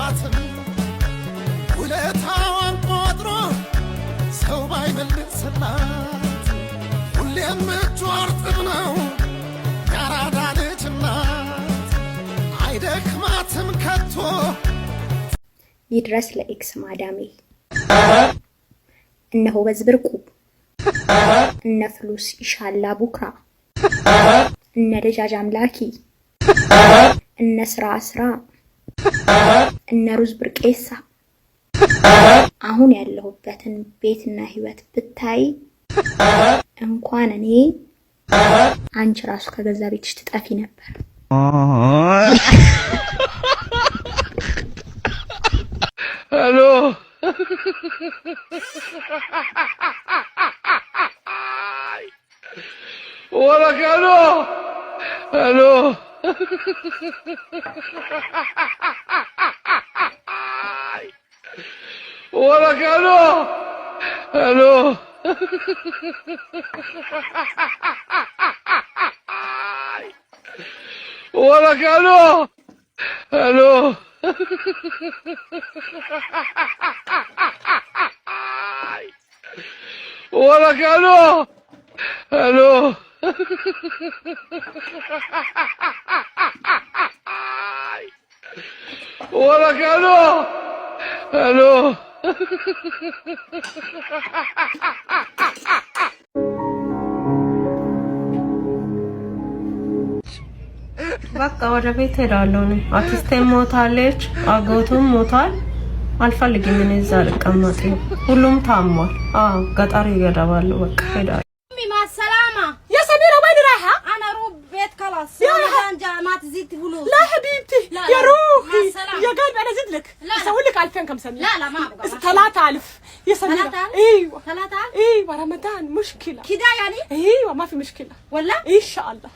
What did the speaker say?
የላትም ውለታዋን ቆጥሮ ሰው ባይመልስላት ሁሌም እጇ እርጥብ ነው ያራዳ ልጅ ናት አይደክማትም ከቶ ይድረስ ለኤክስ ማዳሜ እነሆ በዝብርቁ እነ ፍሉስ ኢንሻአላ ቡክራ እነ ደጃጅ አምላኪ እነ ስራ እነ ሩዝ ብርቄሳ አሁን ያለሁበትን ቤትና ህይወት ብታይ እንኳን እኔ አንቺ ራሱ ከገዛ ቤትሽ ትጠፊ ነበር። ሄሎ ولا كانوا الو ولا كانوا الو ولا كانوا الو ولا كانوا الو ولا كانوا الو በቃ ወደ ቤት ሄዳለሁ ነው። አክስቴም ሞታለች፣ አጎቱም ሞታል። አልፈልግም እኔ እዛ ልቀመጥ። ሁሉም ታሟል። ገጠር ይገባሉ። በቃ ሄዳለሁ። مع السلامة يا سميرة وين رايحة؟ أنا روح بيت خلاص يا ما تزيد فلوس لا حبيبتي لا يا روحي السلامة. يا قلبي أنا زد لك أسوي لك 2000 كم سنة لا ما أبغى 3000 يا سميرة 3000 أيوة 3000 أيوة رمضان مشكلة كده يعني أيوة ما في مشكلة ولا إن شاء الله